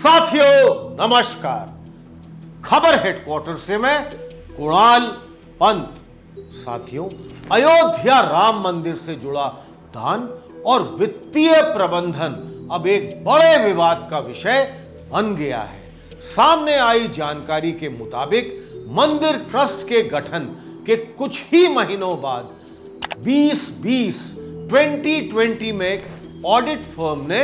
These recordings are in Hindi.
साथियों नमस्कार। खबर हेडक्वार्टर से मैं कुणाल पंत। साथियों, अयोध्या राम मंदिर से जुड़ा दान और वित्तीय प्रबंधन अब एक बड़े विवाद का विषय बन गया है। सामने आई जानकारी के मुताबिक मंदिर ट्रस्ट के गठन के कुछ ही महीनों बाद 2020 में एक ऑडिट फर्म ने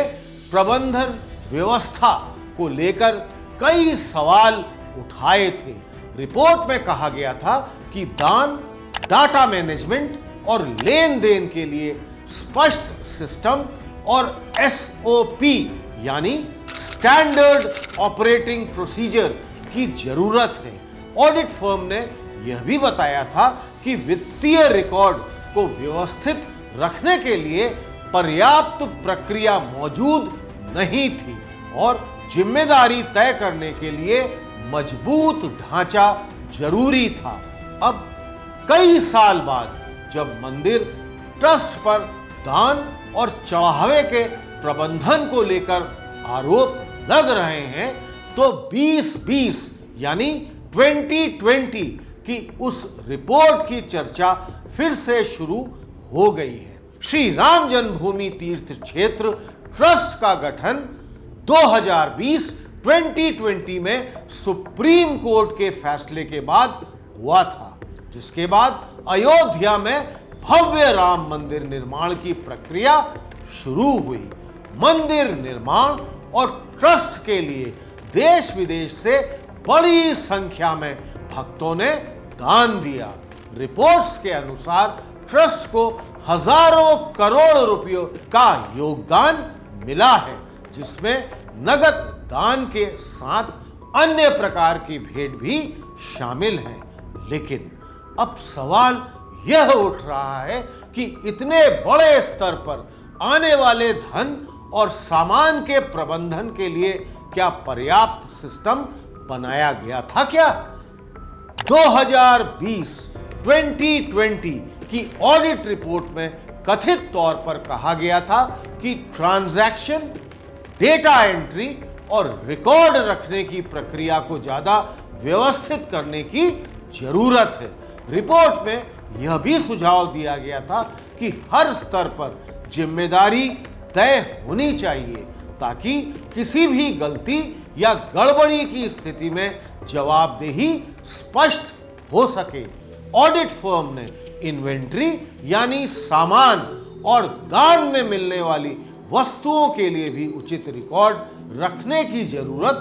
प्रबंधन व्यवस्था को लेकर कई सवाल उठाए थे। रिपोर्ट में कहा गया था कि दान, डाटा मैनेजमेंट और लेन देन के लिए स्पष्ट सिस्टम और एसओपी यानी स्टैंडर्ड ऑपरेटिंग प्रोसीजर की जरूरत है। ऑडिट फर्म ने यह भी बताया था कि वित्तीय रिकॉर्ड को व्यवस्थित रखने के लिए पर्याप्त प्रक्रिया मौजूद नहीं थी और जिम्मेदारी तय करने के लिए मजबूत ढांचा जरूरी था। अब कई साल बाद जब मंदिर ट्रस्ट पर दान और चढ़ावे के प्रबंधन को लेकर आरोप लग रहे हैं तो 2020 यानी 2020 की उस रिपोर्ट की चर्चा फिर से शुरू हो गई है। श्री राम जन्मभूमि तीर्थ क्षेत्र ट्रस्ट का गठन 2020 में सुप्रीम कोर्ट के फैसले के बाद हुआ था, जिसके बाद अयोध्या में भव्य राम मंदिर निर्माण की प्रक्रिया शुरू हुई। मंदिर निर्माण और ट्रस्ट के लिए देश विदेश से बड़ी संख्या में भक्तों ने दान दिया। रिपोर्ट्स के अनुसार ट्रस्ट को हजारों करोड़ रुपयों का योगदान मिला है, जिसमें नगद दान के साथ अन्य प्रकार की भेंट भी शामिल हैं। लेकिन अब सवाल यह उठ रहा है कि इतने बड़े स्तर पर आने वाले धन और सामान के प्रबंधन के लिए क्या पर्याप्त सिस्टम बनाया गया था क्या? 2020 की ऑडिट रिपोर्ट में कथित तौर पर कहा गया था कि ट्रांजैक्शन, डेटा एंट्री और रिकॉर्ड रखने की प्रक्रिया को ज्यादा व्यवस्थित करने की जरूरत है। रिपोर्ट में यह भी सुझाव दिया गया था कि हर स्तर पर जिम्मेदारी तय होनी चाहिए ताकि किसी भी गलती या गड़बड़ी की स्थिति में जवाबदेही स्पष्ट हो सके। ऑडिट फर्म ने इन्वेंट्री यानी सामान और दान में मिलने वाली वस्तुओं के लिए भी उचित रिकॉर्ड रखने की जरूरत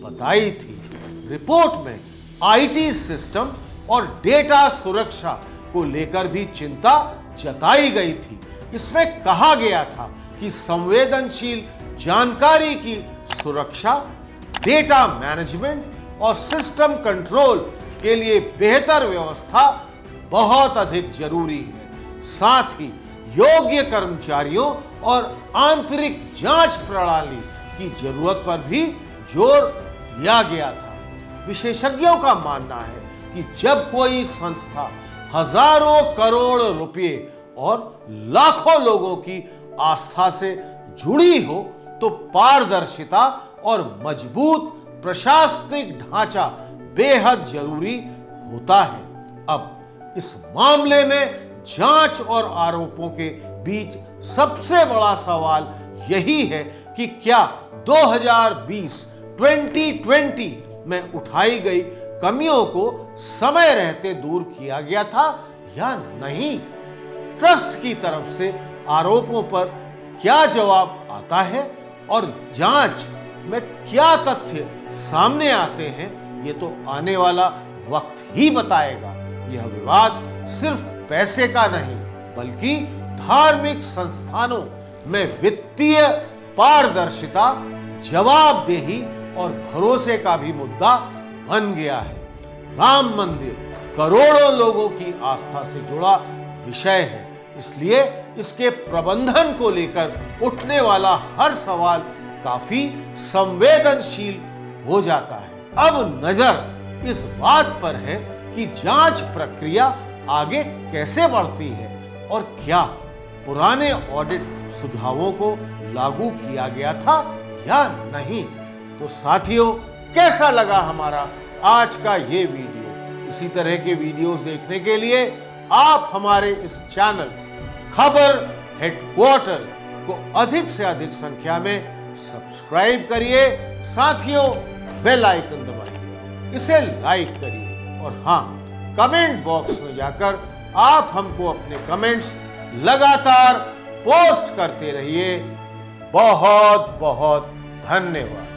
बताई थी। रिपोर्ट में आईटी सिस्टम और डेटा सुरक्षा को लेकर भी चिंता जताई गई थी। इसमें कहा गया था कि संवेदनशील जानकारी की सुरक्षा, डेटा मैनेजमेंट और सिस्टम कंट्रोल के लिए बेहतर व्यवस्था बहुत अधिक जरूरी है। साथ ही योग्य कर्मचारियों और आंतरिक जांच प्रणाली की जरूरत पर भी जोर दिया गया था। विशेषज्ञों का मानना है कि जब कोई संस्था हजारों करोड़ रुपए और लाखों लोगों की आस्था से जुड़ी हो तो पारदर्शिता और मजबूत प्रशासनिक ढांचा बेहद जरूरी होता है। अब इस मामले में जांच और आरोपों के बीच सबसे बड़ा सवाल यही है कि क्या 2020 में उठाई गई कमियों को समय रहते दूर किया गया था या नहीं? ट्रस्ट की तरफ से आरोपों पर क्या जवाब आता है और जांच में क्या तथ्य सामने आते हैं, ये तो आने वाला वक्त ही बताएगा। यह विवाद सिर्फ पैसे का नहीं बल्कि धार्मिक संस्थानों में वित्तीय पारदर्शिता, जवाबदेही और भरोसे का भी मुद्दा बन गया है। राम मंदिर करोड़ों लोगों की आस्था से जुड़ा विषय है, इसलिए इसके प्रबंधन को लेकर उठने वाला हर सवाल काफी संवेदनशील हो जाता है। अब नजर इस बात पर है कि जांच प्रक्रिया आगे कैसे बढ़ती है और क्या पुराने ऑडिट सुझावों को लागू किया गया था या नहीं। तो साथियों, कैसा लगा हमारा आज का ये वीडियो? इसी तरह के वीडियोस देखने के लिए आप हमारे इस चैनल खबर हेडक्वार्टर को अधिक से अधिक संख्या में सब्सक्राइब करिए। साथियों, बेल आइकन दबाइए, इसे लाइक करिए और हाँ, कमेंट बॉक्स में जाकर आप हमको अपने कमेंट्स लगातार पोस्ट करते रहिए। बहुत बहुत धन्यवाद।